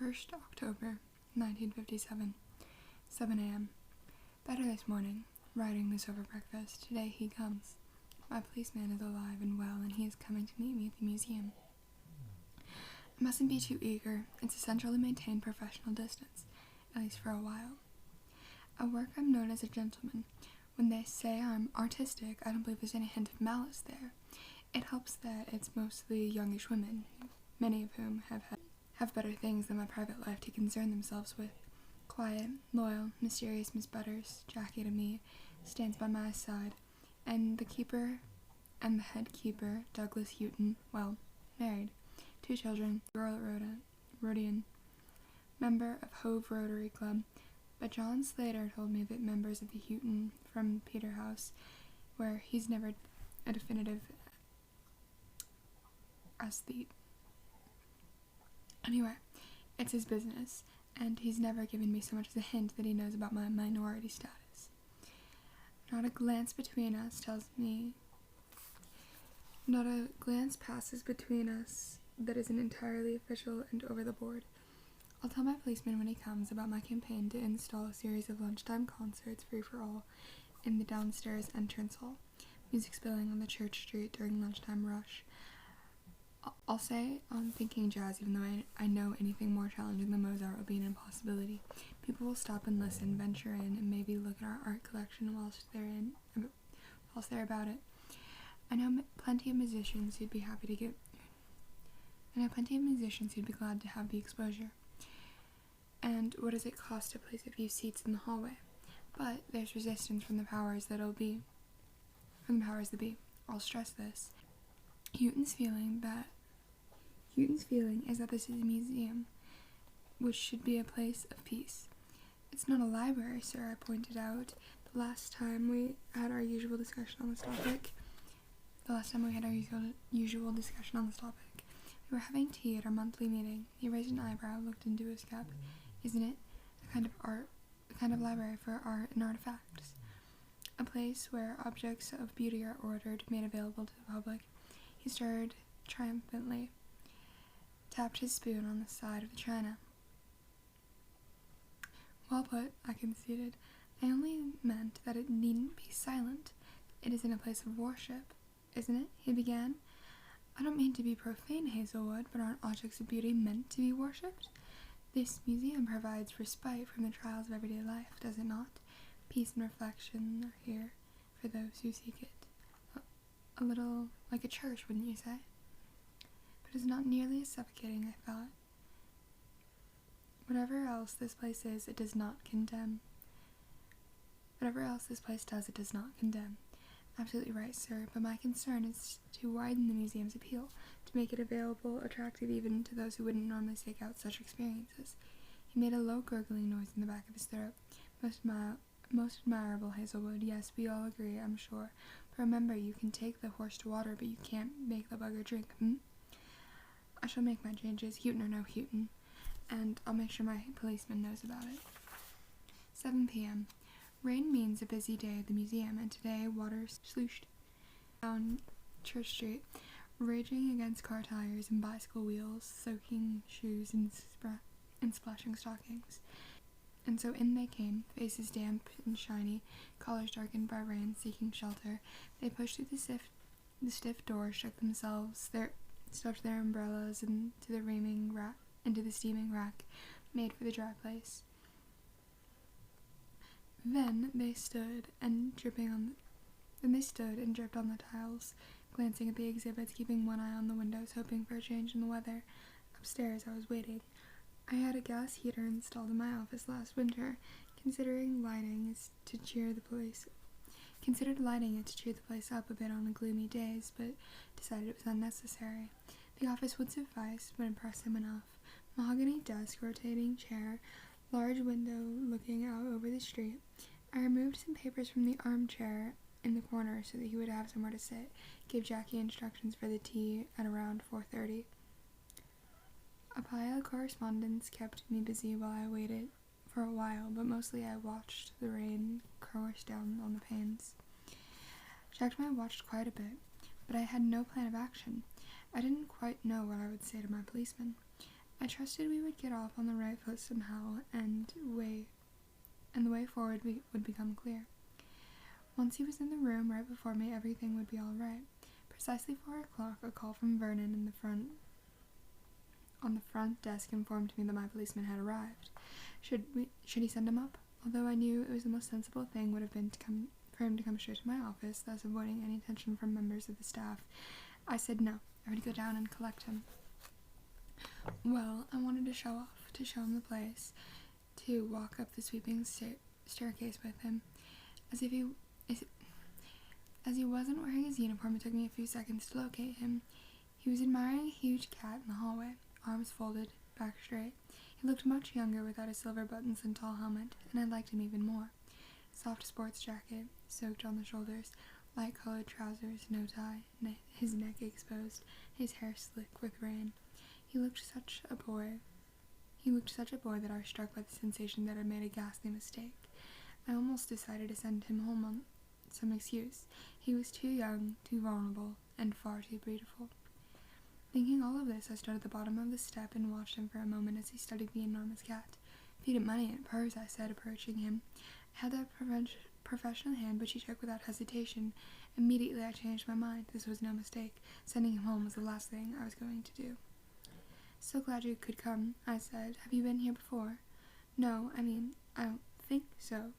1st October, 1957, 7 a.m. Better this morning, riding this over breakfast. Today he comes. My policeman is alive and well, and he is coming to meet me at the museum. I mustn't be too eager. It's essential to maintain professional distance, at least for a while. At work I'm known as a gentleman. When they say I'm artistic, I don't believe there's any hint of malice there. It helps that it's mostly youngish women, many of whom have better things than my private life to concern themselves with. Quiet, loyal, mysterious Miss Butters, Jackie to me, stands by my side, and the keeper and the head keeper, Douglas Houghton, well, married, 2 children, girl Rhodian, member of Hove Rotary Club, but John Slater told me that members of the Houghton from Peterhouse, where he's never a definitive aesthete. Anyway, it's his business, and he's never given me so much as a hint that he knows about my minority status. Not a glance passes between us that isn't entirely official and over the board. I'll tell my policeman when he comes about my campaign to install a series of lunchtime concerts free for all in the downstairs entrance hall, music spilling on the church street during lunchtime rush. I'll say I'm thinking jazz, even though I know anything more challenging than Mozart will be an impossibility. People will stop and listen, venture in, and maybe look at our art collection whilst they're about it. I know plenty of musicians who'd be glad to have the exposure. And what does it cost to place a few seats in the hallway? But there's resistance from the powers that be. I'll stress this. Houghton's feeling is that this is a museum, which should be a place of peace. It's not a library, sir, I pointed out. The last time we had our usual discussion on this topic, we were having tea at our monthly meeting. He raised an eyebrow, looked into his cup. Isn't it a kind of library for art and artifacts? A place where objects of beauty are ordered, made available to the public. He stirred triumphantly, tapped his spoon on the side of the china. Well put, I conceded. I only meant that it needn't be silent. It isn't a place of worship, isn't it? He began. I don't mean to be profane, Hazelwood, but aren't objects of beauty meant to be worshipped? This museum provides respite from the trials of everyday life, does it not? Peace and reflection are here for those who seek it. A little like a church, wouldn't you say? But it's not nearly as suffocating, I thought. Whatever else this place is, it does not condemn. Absolutely right, sir, but my concern is to widen the museum's appeal, to make it available, attractive even to those who wouldn't normally seek out such experiences. He made a low gurgling noise in the back of his throat. Most admirable, Hazelwood. Yes, we all agree, I'm sure. But remember, you can take the horse to water, but you can't make the bugger drink, I shall make my changes, Houghton or no Houghton, and I'll make sure my policeman knows about it. 7 p.m. Rain means a busy day at the museum, and today water slooshed down Church Street, raging against car tires and bicycle wheels, soaking shoes and splashing stockings. And so in they came, faces damp and shiny, collars darkened by rain, seeking shelter. They pushed through the stiff door, shook themselves, stuffed their umbrellas into the steaming rack made for the dry place. Then they stood and dripped on the tiles, glancing at the exhibits, keeping one eye on the windows, hoping for a change in the weather. Upstairs I was waiting. I had a gas heater installed in my office last winter, considered lighting it to cheer the place up a bit on the gloomy days, but decided it was unnecessary. The office would suffice, would impress him enough. Mahogany desk, rotating chair, large window looking out over the street. I removed some papers from the armchair in the corner so that he would have somewhere to sit, gave Jackie instructions for the tea at around 4:30. A pile of correspondence kept me busy while I waited for a while, but mostly I watched the rain course down on the panes. Checked my watch quite a bit, but I had no plan of action. I didn't quite know what I would say to my policeman. I trusted we would get off on the right foot somehow, and the way forward would become clear. Once he was in the room right before me, everything would be all right. Precisely 4 o'clock, a call from Vernon on the front desk informed me that my policeman had arrived. Should he send him up? Although I knew it was the most sensible thing would have been for him to come straight to my office, thus avoiding any attention from members of the staff, I said no. I would go down and collect him. Well, I wanted to show him the place, to walk up the sweeping staircase with him. As he wasn't wearing his uniform, it took me a few seconds to locate him. He was admiring a huge cat in the hallway, arms folded, back straight. He looked much younger without his silver buttons and tall helmet, and I liked him even more. Soft sports jacket, soaked on the shoulders, light-colored trousers, no tie, his neck exposed, his hair slick with rain. He looked such a boy that I was struck by the sensation that I'd made a ghastly mistake. I almost decided to send him home on some excuse. He was too young, too vulnerable, and far too beautiful. Thinking all of this, I stood at the bottom of the step and watched him for a moment as he studied the enormous cat. "Feed it money and purrs," I said, approaching him. I held out a professional hand, which he took without hesitation. Immediately I changed my mind. This was no mistake. Sending him home was the last thing I was going to do. "So glad you could come," I said. "Have you been here before?" "No, I don't think so."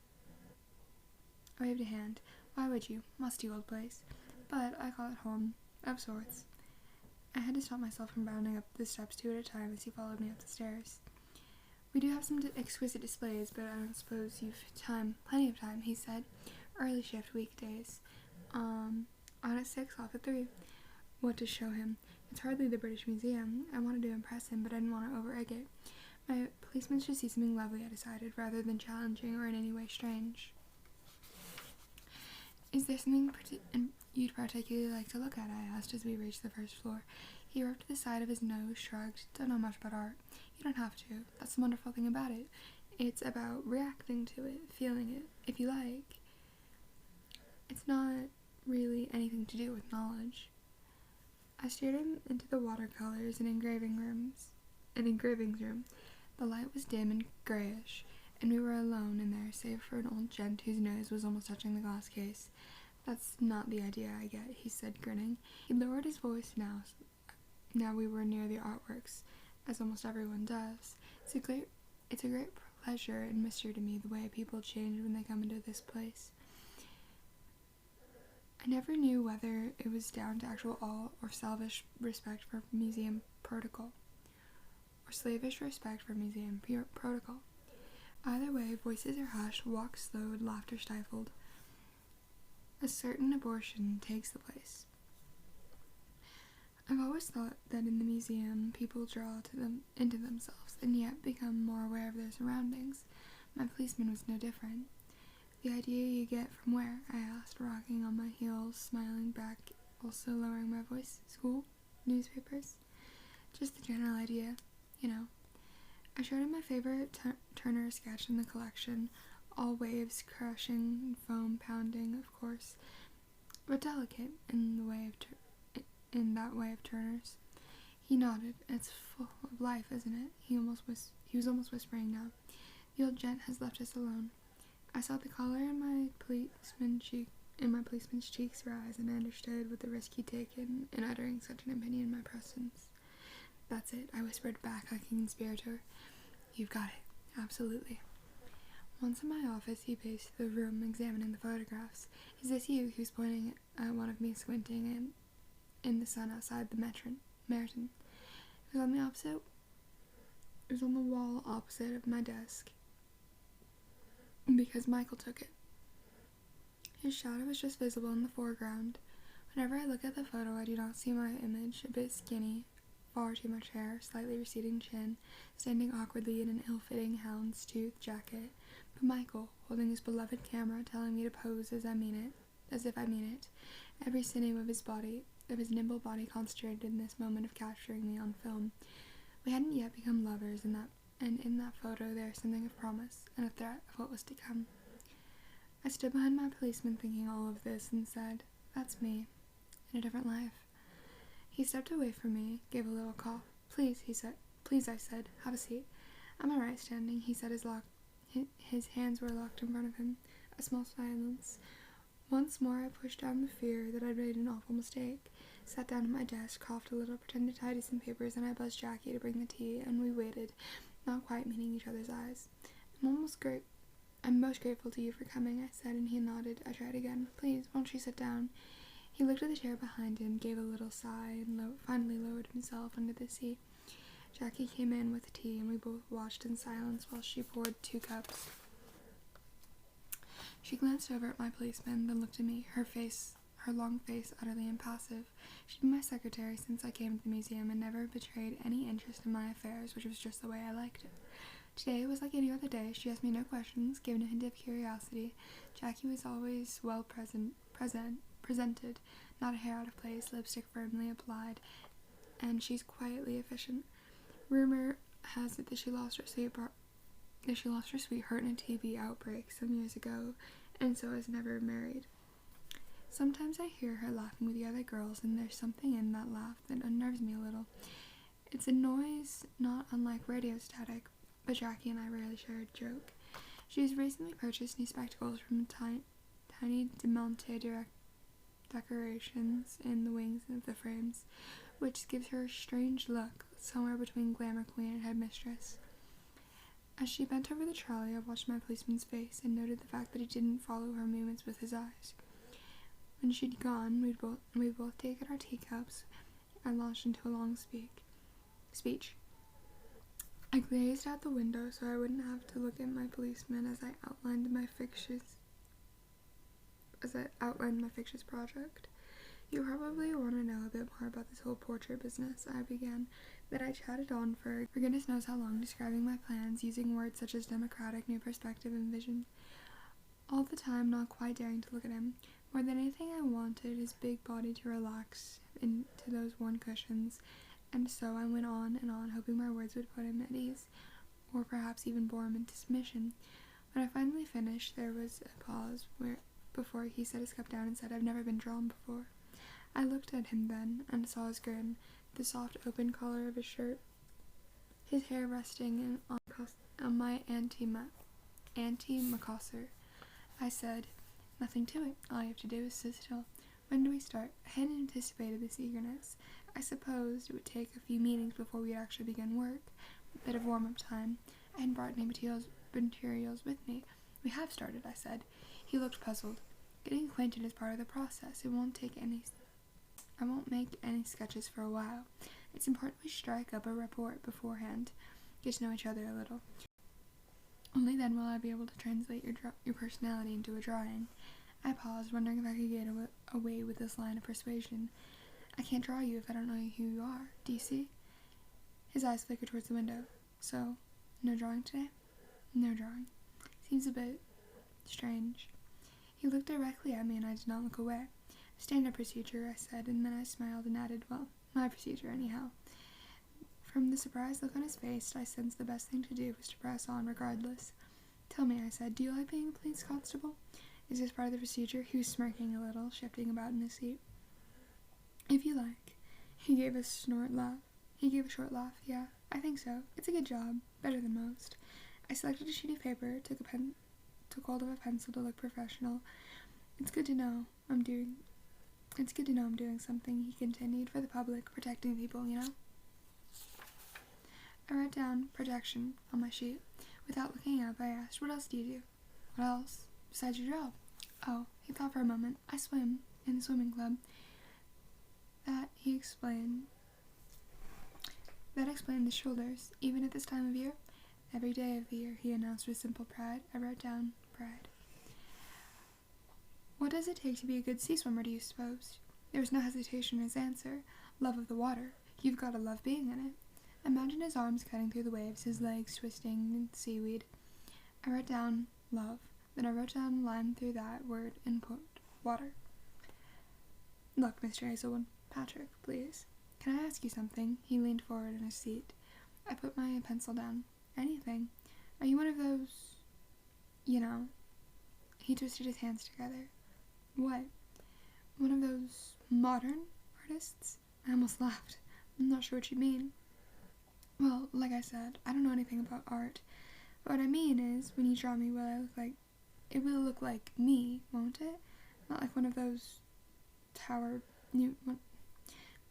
I waved a hand. "Why would you? Musty old place." But I call it home, of sorts. I had to stop myself from bounding up the steps 2 at a time as he followed me up the stairs. "We do have some exquisite displays, but I don't suppose you've plenty of time," he said. "Early shift weekdays. On at 6, off at 3. What to show him? It's hardly the British Museum. I wanted to impress him, but I didn't want to over-egg it. My policeman should see something lovely, I decided, rather than challenging or in any way strange. "Is there something you'd particularly like to look at?" I asked as we reached the first floor. He rubbed the side of his nose, shrugged. "Don't know much about art." "You don't have to. That's the wonderful thing about it. It's about reacting to it, feeling it, if you like. It's not really anything to do with knowledge." I steered him into the watercolors and engravings room. The light was dim and grayish, and we were alone in there, save for an old gent whose nose was almost touching the glass case. "That's not the idea I get," he said, grinning. He lowered his voice now we were near the artworks, as almost everyone does. It's a great pleasure and mystery to me, the way people change when they come into this place. I never knew whether it was down to actual awe or slavish respect for museum protocol. Either way, voices are hushed, walks slowed, laughter stifled. A certain abortion takes the place. I've always thought that in the museum, people draw into themselves, and yet become more aware of their surroundings. My policeman was no different. "The idea you get from where?" I asked, rocking on my heels, smiling back, also lowering my voice. "School? Newspapers?" "Just the general idea, you know." I showed him my favorite Turner sketch in the collection, all waves crushing and foam pounding, of course, but delicate in that way of Turner's. He nodded. "It's full of life, isn't it?" He was almost whispering now. "The old gent has left us alone." I saw the color in my policeman's cheeks rise, and I understood what the risk he'd taken in uttering such an opinion in my presence. "That's it," I whispered back like a conspirator. "You've got it. Absolutely." Once in my office, he paced the room, examining the photographs. "Is this you?" He was pointing at one of me, squinting in the sun outside the Merton. It was on the wall opposite of my desk, because Michael took it. His shadow was just visible in the foreground. Whenever I look at the photo, I do not see my image, a bit skinny, far too much hair, slightly receding chin, standing awkwardly in an ill-fitting houndstooth jacket, but Michael, holding his beloved camera, telling me to pose as if I mean it, every sinew of his nimble body concentrated in this moment of capturing me on film. We hadn't yet become lovers, and in that photo there was something of promise, and a threat of what was to come. I stood behind my policeman thinking all of this, and said, "That's me, in a different life." He stepped away from me, gave a little cough. Please," Please, I said. Have a seat. I'm all right standing, he said. His hands were locked in front of him. A small silence. Once more I pushed down the fear that I'd made an awful mistake, sat down at my desk, coughed a little, pretended to tidy some papers, and I buzzed Jackie to bring the tea, and we waited, not quite meeting each other's eyes. I'm most grateful to you for coming, I said, and he nodded. I tried again. Please, won't you sit down? He looked at the chair behind him, gave a little sigh, and finally lowered himself under the seat. Jackie came in with tea, and we both watched in silence while she poured 2 cups. She glanced over at my policeman, then looked at me, her long face utterly impassive. She'd been my secretary since I came to the museum and never betrayed any interest in my affairs, which was just the way I liked it. Today was like any other day. She asked me no questions, gave no hint of curiosity. Jackie was always well presented, not a hair out of place, lipstick firmly applied, and she's quietly efficient. Rumor has it that she lost her sweetheart in a TB outbreak some years ago, and so is never married. Sometimes I hear her laughing with the other girls, and there's something in that laugh that unnerves me a little. It's a noise not unlike radio static, but Jackie and I rarely share a joke. She's recently purchased new spectacles from tiny Diamante decorations in the wings of the frames, which gives her a strange look, somewhere between glamour queen and headmistress. As she bent over the trolley, I watched my policeman's face and noted the fact that he didn't follow her movements with his eyes. When she'd gone, we'd both taken our teacups and launched into a long speech. I gazed out the window so I wouldn't have to look at my policeman as I outlined my fictitious project. You probably want to know a bit more about this whole portrait business, I began, but I chatted on for goodness knows how long, describing my plans, using words such as democratic, new perspective, and vision. All the time not quite daring to look at him. More than anything, I wanted his big body to relax into those worn cushions, and so I went on and on, hoping my words would put him at ease, or perhaps even bore him into submission. When I finally finished, there was a pause before he set his cup down and said, I've never been drawn before. I looked at him then, and saw his grin, the soft open collar of his shirt, his hair resting on my anti-macassar. I said, nothing to it. All you have to do is sit still. When do we start? I hadn't anticipated this eagerness. I supposed it would take a few meetings before we'd actually begin work. A bit of warm-up time. I hadn't brought any materials with me. We have started, I said. He looked puzzled. Getting acquainted is part of the process. I won't make any sketches for a while. It's important we strike up a rapport beforehand. Get to know each other a little. Only then will I be able to translate your personality into a drawing. I paused, wondering if I could get away with this line of persuasion. I can't draw you if I don't know who you are. Do you see? His eyes flickered towards the window. So, no drawing today? No drawing. Seems a bit strange. He looked directly at me and I did not look away. Standard procedure, I said, and then I smiled and added, well, my procedure anyhow. From the surprised look on his face, I sensed the best thing to do was to press on regardless. Tell me, I said, do you like being a police constable? Is this part of the procedure? He was smirking a little, shifting about in his seat. If you like. He gave a short laugh. Yeah, I think so. It's a good job. Better than most. I selected a sheet of paper, took hold of a pencil to look professional. It's good to know I'm doing something, he continued, for the public, protecting people, you know? I wrote down protection on my sheet. Without looking up, I asked, what else do you do? What else? Besides your job? Oh, he thought for a moment. I swim in the swimming club. That explained the shoulders. Even at this time of year? Every day of the year, he announced with simple pride. I wrote down pride. What does it take to be a good sea swimmer, do you suppose? There was no hesitation in his answer. Love of the water. You've got to love being in it. Imagine his arms cutting through the waves, his legs twisting in seaweed. I wrote down love. Then I wrote down a line through that word and put water. Look, Mr. Hazelwood. Patrick, please. Can I ask you something? He leaned forward in his seat. I put my pencil down. Anything. Are you one of those... you know... He twisted his hands together. What? One of those modern artists? I almost laughed. I'm not sure what you mean. Well, like I said, I don't know anything about art. But what I mean is, when you draw me what I look like, it will look like me, won't it? Not like one of those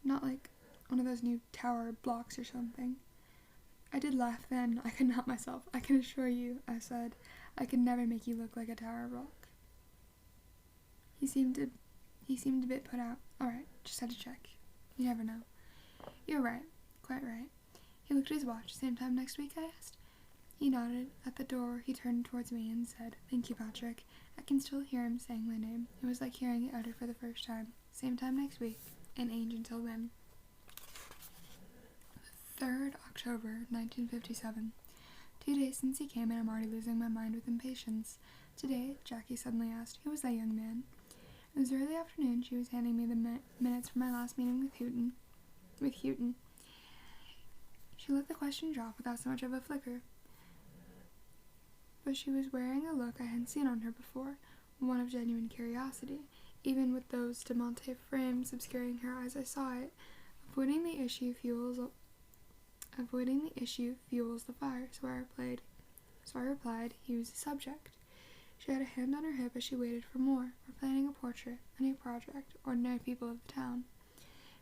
not like one of those new tower blocks or something. I did laugh then. I couldn't help myself. I can assure you, I said, I could never make you look like a tower block. He seemed a bit put out. Alright, just had to check. You never know. You're right. Quite right. He looked at his watch. Same time next week, I asked. He nodded. At the door, he turned towards me and said, "Thank you, Patrick." I can still hear him saying my name. It was like hearing it uttered for the first time. Same time next week, and age until then. 3rd October, 1957. 2 days since he came, and I'm already losing my mind with impatience. Today, Jackie suddenly asked, "Who was that young man?" It was early afternoon. She was handing me the minutes from my last meeting with Houghton. She let the question drop without so much of a flicker. But she was wearing a look I hadn't seen on her before, one of genuine curiosity. Even with those Demonte frames obscuring her eyes, I saw it. Avoiding the issue fuels the fire, so I replied, "He was the subject." She had a hand on her hip as she waited for more. "We're planning a portrait, a new project, ordinary people of the town."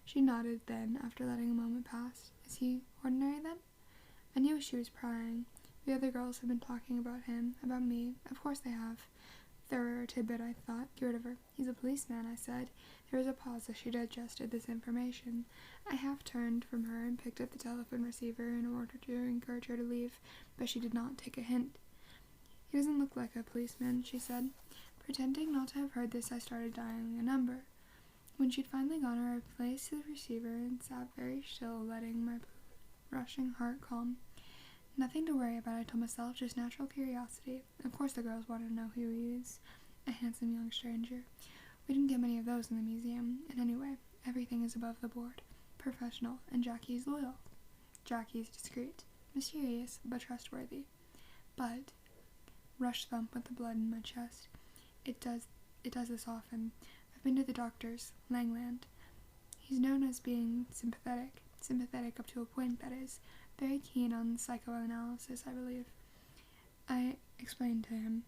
She nodded then, after letting a moment pass. "Is he ordinary then?" I knew she was prying. The other girls had been talking about him, about me. Of course they have. Thorough tidbit, I thought. Get rid of her. "He's a policeman," I said. There was a pause as she digested this information. I half turned from her and picked up the telephone receiver in order to encourage her to leave, but she did not take a hint. "He doesn't look like a policeman," she said. Pretending not to have heard this, I started dialing a number. When she'd finally gone, I replaced the receiver and sat very still, letting my rushing heart calm. Nothing to worry about, I told myself, just natural curiosity. Of course the girls wanted to know who he is, a handsome young stranger. We didn't get many of those in the museum, and anyway, everything is above the board. Professional, and Jackie's loyal. Jackie's discreet, mysterious, but trustworthy. But, rush thump with the blood in my chest. It does this often. I've been to the doctor's, Langland. He's known as being sympathetic up to a point, that is. Very keen on psychoanalysis, I believe. I explained to him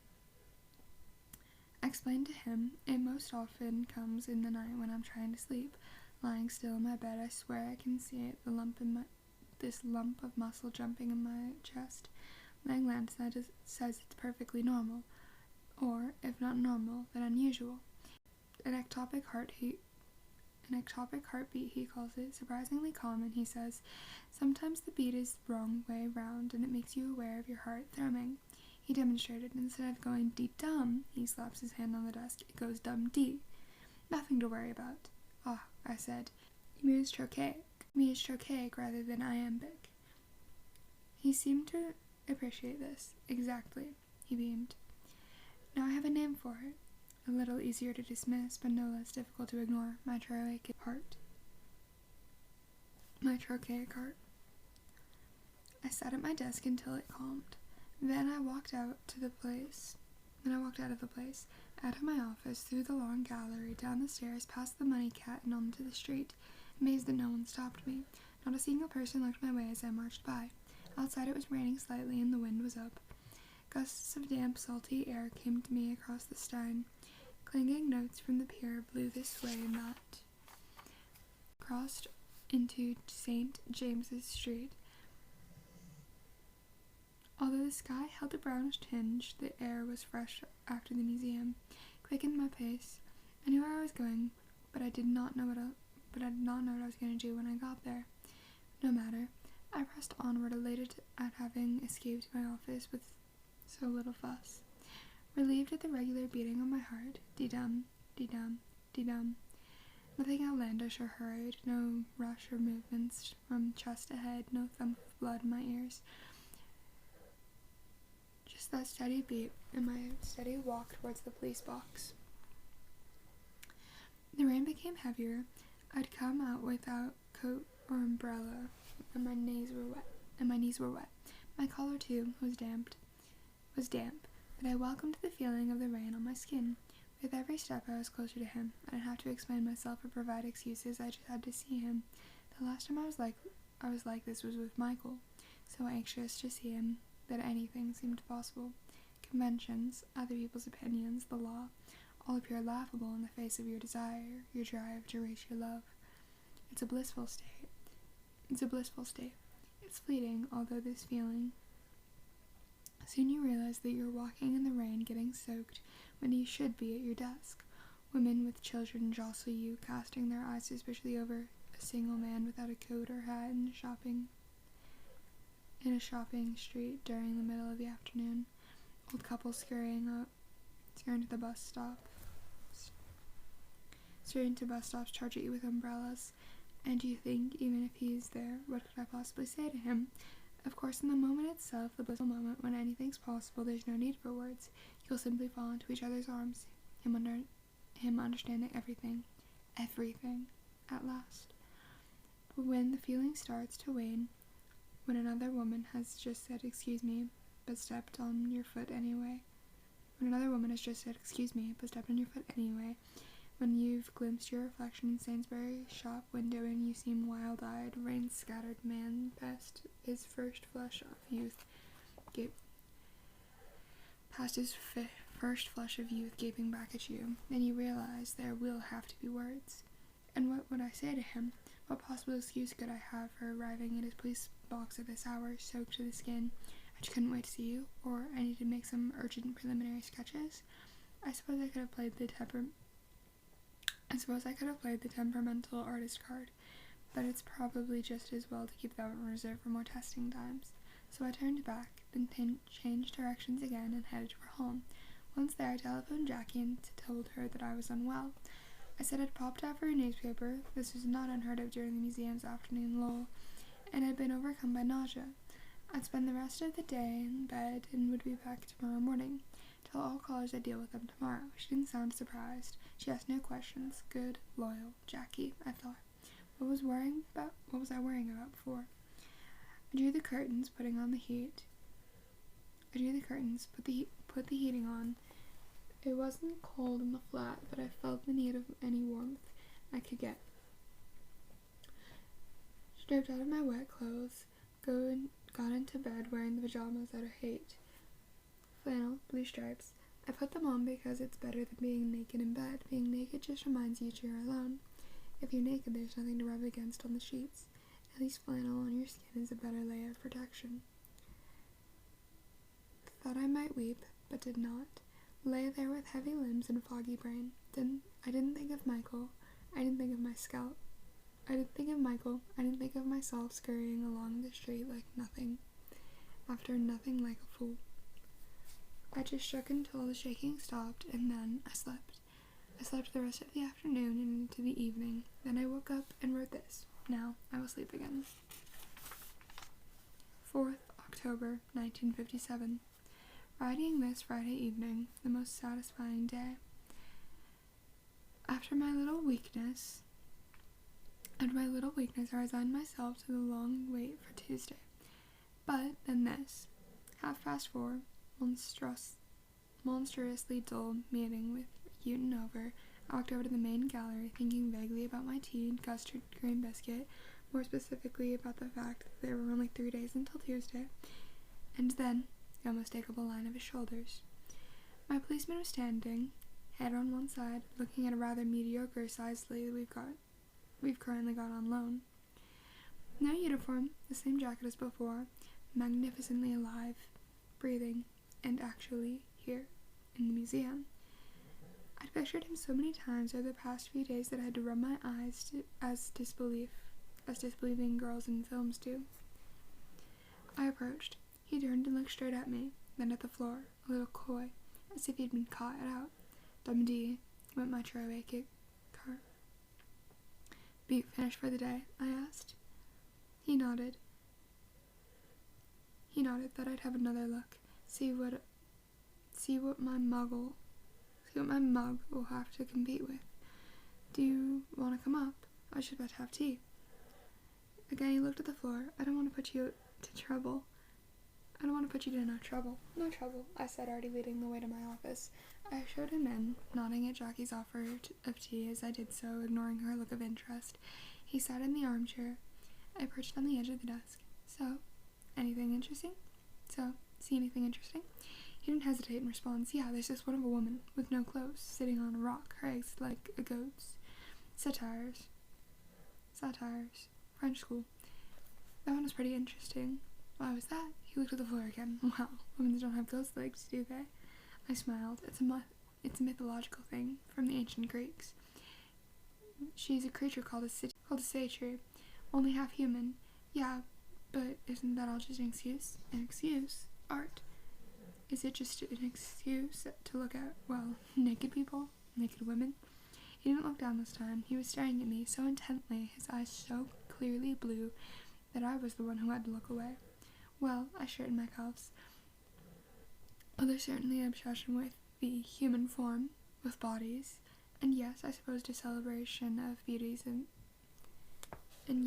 it most often comes in the night when I'm trying to sleep. Lying still in my bed, I swear I can see it, this lump of muscle jumping in my chest. Langland says it's perfectly normal, or, if not normal, then unusual. An ectopic heartbeat, he calls it, surprisingly common, he says. Sometimes the beat is the wrong way round, and it makes you aware of your heart thrumming. He demonstrated. Instead of going deep-dum, he slaps his hand on the desk. It goes dum-dee. Nothing to worry about. "Ah," I said. "You mean it's trochaic rather than iambic." He seemed to appreciate this. "Exactly," he beamed. "Now I have a name for it. A little easier to dismiss, but no less difficult to ignore. My trochaic heart. I sat at my desk until it calmed. Then I walked out of the place, out of my office, through the long gallery, down the stairs, past the money cat, and onto the street, amazed that no one stopped me. Not a single person looked my way as I marched by. Outside it was raining slightly, and the wind was up. Gusts of damp, salty air came to me across the Stein. Clanging notes from the pier blew this way and that. Crossed into St. James's Street. Although the sky held a brownish tinge, the air was fresh after the museum. Quickened my pace. I knew where I was going, but I did not know what I was going to do when I got there. No matter. I pressed onward, elated at having escaped my office with so little fuss. Relieved at the regular beating of my heart. Dee-dum, dee-dum, dee-dum. Nothing outlandish or hurried, no rush or movements from chest to head, no thump of blood in my ears. Just that steady beat and my steady walk towards the police box. The rain became heavier. I'd come out without coat or umbrella, and my knees were wet. My collar, too, was damp, but I welcomed the feeling of the rain on my skin. With every step I was closer to him. I didn't have to explain myself or provide excuses, I just had to see him. The last time I I was like this was with Michael, so anxious to see him that anything seemed possible. Conventions, other people's opinions, the law, all appear laughable in the face of your desire, your drive to reach your love. It's a blissful state. It's fleeting, although this feeling. Soon you realize that you're walking in the rain getting soaked when you should be at your desk. Women with children jostle you, casting their eyes suspiciously over a single man without a coat or hat in a shopping street during the middle of the afternoon. Old couples scurrying to the bus stops charge at you with umbrellas, and you think, even if he's there, what could I possibly say to him? Of course, in the moment itself, the blissful moment when anything's possible, there's no need for words. You'll simply fall into each other's arms, him understanding everything, at last. But when the feeling starts to wane, when another woman has just said, "Excuse me," but stepped on your foot anyway, when you've glimpsed your reflection in Sainsbury's shop window and you seem wild-eyed, rain-scattered man past his first flush of youth gaping back at you, then you realize there will have to be words. And what would I say to him? What possible excuse could I have for arriving at his police box at this hour, soaked to the skin? I just couldn't wait to see you, or I need to make some urgent preliminary sketches. I suppose I could have played the temperamental artist card, but it's probably just as well to keep that in reserve for more testing times. So I turned back, then changed directions again and headed for home. Once there, I telephoned Jackie and told her that I was unwell. I said I'd popped out for a newspaper. This was not unheard of during the museum's afternoon lull, and had been overcome by nausea. I'd spend the rest of the day in bed and would be back tomorrow morning. Tell all callers I'd deal with them tomorrow. She didn't sound surprised. She asked no questions. Good, loyal Jackie, I thought. What was I worrying about before? I drew the curtains, put the heating on. It wasn't cold in the flat, but I felt the need of any warmth I could get. Stripped out of my wet clothes, got into bed wearing the pajamas that I hate. Flannel, blue stripes. I put them on because it's better than being naked in bed. Being naked just reminds you you're alone. If you're naked, there's nothing to rub against on the sheets. At least flannel on your skin is a better layer of protection. Thought I might weep, but did not. Lay there with heavy limbs and foggy brain. I didn't think of Michael. I didn't think of my scalp. I didn't think of Michael. I didn't think of myself scurrying along the street like nothing. After nothing, like a fool. I just shook until the shaking stopped, and then I slept. I slept the rest of the afternoon and into the evening. Then I woke up and wrote this. Now I will sleep again. 4th October, 1957. Writing this Friday evening, the most satisfying day. After my little weakness, I resigned myself to the long wait for Tuesday. But then this, 4:30, monstrously dull meeting with Houghton over, I walked over to the main gallery, thinking vaguely about my tea and custard cream biscuit, more specifically about the fact that there were only 3 days until Tuesday, and then the unmistakable line of his shoulders. My policeman was standing, head on one side, looking at a rather mediocre-sized sleigh we've currently got on loan. No uniform, the same jacket as before, magnificently alive, breathing, and actually here, in the museum. I'd pictured him so many times over the past few days that I had to rub my eyes as disbelieving girls in films do. I approached. He turned and looked straight at me, then at the floor, a little coy, as if he'd been caught out. "Dum-dee," went my throwaway car. "Be finished for the day?" I asked. He nodded. Thought I'd have another look, see what my mug will have to compete with. "Do you want to come up? I should about to have tea." Again he looked at the floor. "I don't want to put you to trouble." "I don't want to put you to no trouble." "No trouble," I said, already leading the way to my office. I showed him in, nodding at Jackie's offer of tea as I did so, ignoring her look of interest. He sat in the armchair, I perched on the edge of the desk. So, anything interesting? See anything interesting? He didn't hesitate in response. Yeah, there's this one of a woman, with no clothes, sitting on a rock, her eggs like a goat's. Satires. French school. That one was pretty interesting. Why was that? He looked at the floor again. Wow, women don't have ghost legs, do they? I smiled. It's a mythological thing, from the ancient Greeks. She's a creature called a satyr, only half human. Yeah, but isn't that all just an excuse? An excuse? Art. Is it just an excuse to look at, well, naked people? Naked women? He didn't look down this time. He was staring at me so intently, his eyes so clearly blue, that I was the one who had to look away. Well, I straightened my cuffs. Oh, there's certainly an obsession with the human form, with bodies, and yes, I suppose a celebration of beauties, and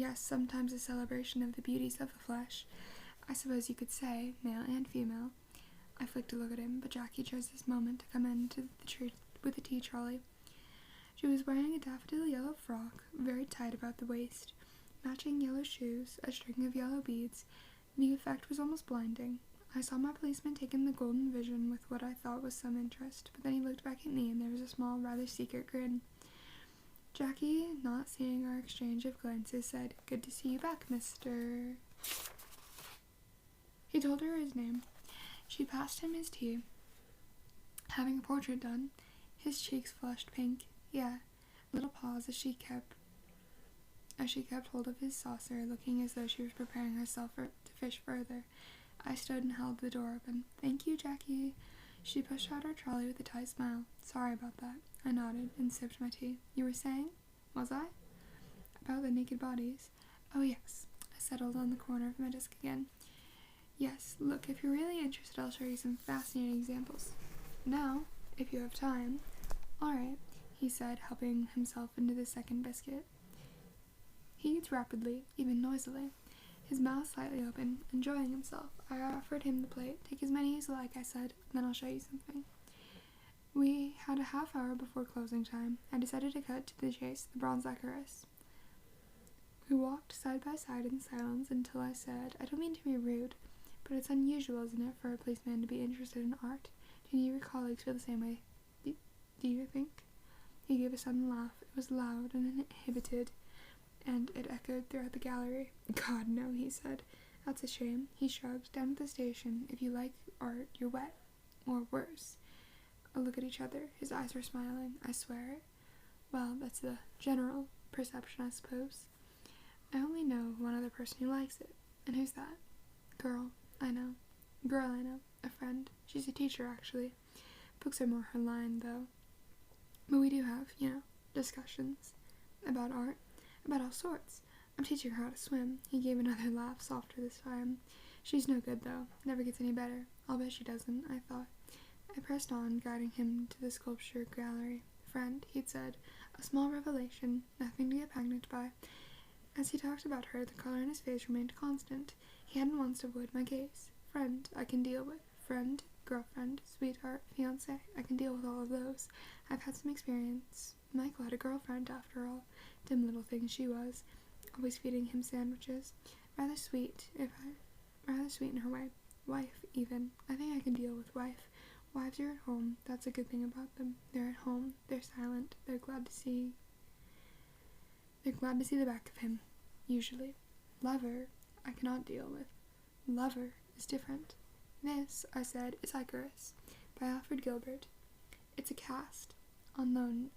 yes, sometimes a celebration of the beauties of the flesh. I suppose you could say, male and female. I flicked a look at him, but Jackie chose this moment to come into the tree with a tea trolley. She was wearing a daffodil yellow frock, very tight about the waist, matching yellow shoes, a string of yellow beads. The effect was almost blinding. I saw my policeman take in the golden vision with what I thought was some interest, but then he looked back at me and there was a small, rather secret grin. Jackie, not seeing our exchange of glances, said, "Good to see you back, Mr." He told her his name. She passed him his tea. Having a portrait done, his cheeks flushed pink. Yeah, a little pause as she kept hold of his saucer, looking as though she was preparing herself to fish further. I stood and held the door open. "Thank you, Jackie." She pushed out her trolley with a tight smile. "Sorry about that." I nodded and sipped my tea. "You were saying?" "Was I?" "About the naked bodies." "Oh, yes." I settled on the corner of my desk again. "Yes, look, if you're really interested, I'll show you some fascinating examples. Now, if you have time." "All right," he said, helping himself into the second biscuit. He eats rapidly, even noisily, his mouth slightly open, enjoying himself. I offered him the plate. "Take as many as you like," I said, "then I'll show you something." We had a half hour before closing time. I decided to cut to the chase, the bronze Icarus. We walked side by side in silence until I said, "I don't mean to be rude, but it's unusual, isn't it, for a policeman to be interested in art? Do any of your colleagues feel the same way? Do you think?" He gave a sudden laugh. It was loud and uninhibited, and it echoed throughout the gallery. "God, no," he said. "That's a shame." He shrugged. "Down at the station, if you like art, you're wet. Or worse." A look at each other. His eyes were smiling. I swear it. "Well, that's the general perception, I suppose. I only know one other person who likes it." "And who's that?" Girl I know. A friend. She's a teacher, actually. Books are more her line, though. But we do have, discussions. About art. About all sorts. I'm teaching her how to swim." He gave another laugh, softer this time. "She's no good, though. Never gets any better." "I'll bet she doesn't," I thought. I pressed on, guiding him to the sculpture gallery. "Friend," he'd said, "a small revelation, nothing to get panicked by." As he talked about her, the color in his face remained constant. He hadn't once avoided my gaze. "Friend, I can deal with. Friend, girlfriend, sweetheart, fiancé, I can deal with all of those. I've had some experience. Michael had a girlfriend, after all. Dim little thing she was. Always feeding him sandwiches. Rather sweet in her way. Wife, even. I think I can deal with wife. Wives are at home. That's a good thing about them. They're at home. They're silent. They're glad to see the back of him. Usually. Lover, I cannot deal with. Lover is different. This," I said, "is Icarus, by Alfred Gilbert. It's a cast, unknown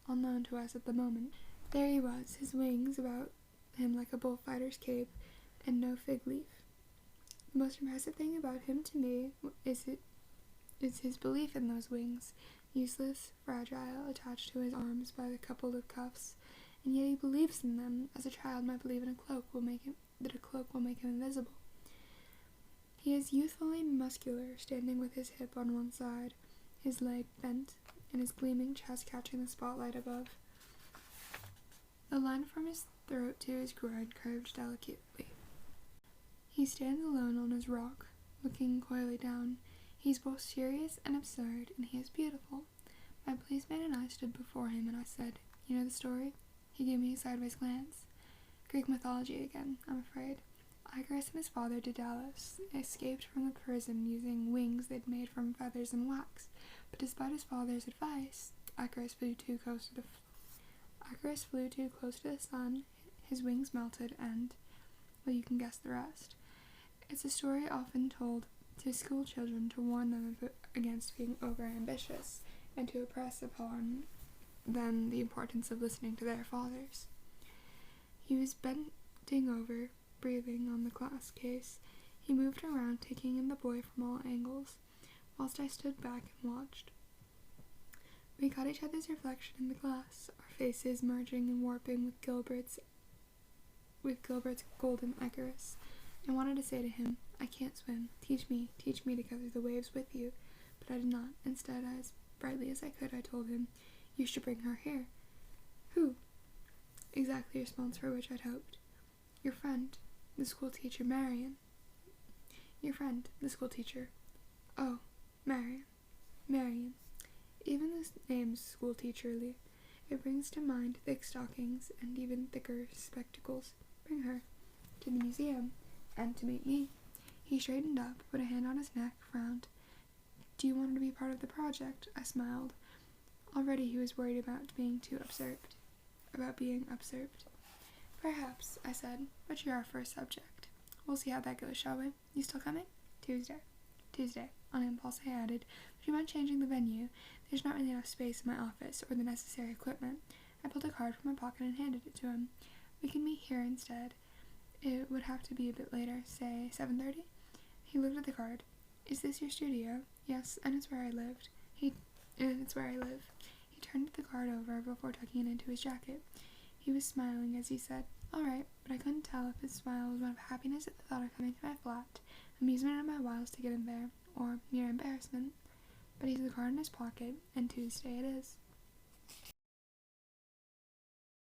to us at the moment." There he was, his wings about him like a bullfighter's cape, and no fig leaf. The most impressive thing about him to me is his belief in those wings, useless, fragile, attached to his arms by the couple of cuffs, and yet he believes in them, as a child might believe in a cloak will make him invisible. He is youthfully muscular, standing with his hip on one side, his leg bent, and his gleaming chest catching the spotlight above. The line from his throat to his groin curved delicately. He stands alone on his rock, looking coyly down. He's both serious and absurd, and he is beautiful. My policeman and I stood before him, and I said, "You know the story?" He gave me a sideways glance. Greek mythology again, I'm afraid. Icarus and his father Daedalus escaped from the prison using wings they'd made from feathers and wax, but despite his father's advice, Icarus flew too close to the sun, his wings melted, and, well, you can guess the rest. It's a story often told to school children to warn them against being overambitious and to impress upon them the importance of listening to their fathers. He was bending over, breathing on the glass case. He moved around, taking in the boy from all angles, whilst I stood back and watched. We caught each other's reflection in the glass, our faces merging and warping with Gilbert's golden Icarus. I wanted to say to him, I can't swim. Teach me to go through the waves with you. But I did not. Instead, as brightly as I could, I told him, you should bring her here. Who? Exactly the response for which I'd hoped. Your friend, the school teacher, Marion. Your friend, the school teacher. Oh, Marion. Even the name's school teacherly. It brings to mind thick stockings and even thicker spectacles. Bring her to the museum and to meet me. He straightened up, put a hand on his neck, frowned. Do you want her to be part of the project? I smiled. Already he was worried about being usurped. Perhaps, I said, but you're our first subject. We'll see how that goes, shall we? You still coming? Tuesday. On impulse I added, would you mind changing the venue? There's not really enough space in my office or the necessary equipment. I pulled a card from my pocket and handed it to him. We can meet here instead. It would have to be a bit later, say 7:30? He looked at the card. Is this your studio? Yes, and it's where I live. He turned the card over before tucking it into his jacket. He was smiling as he said, all right, but I couldn't tell if his smile was one of happiness at the thought of coming to my flat, amusement at my wiles to get him there, or mere embarrassment. But he had the card in his pocket, and Tuesday it is.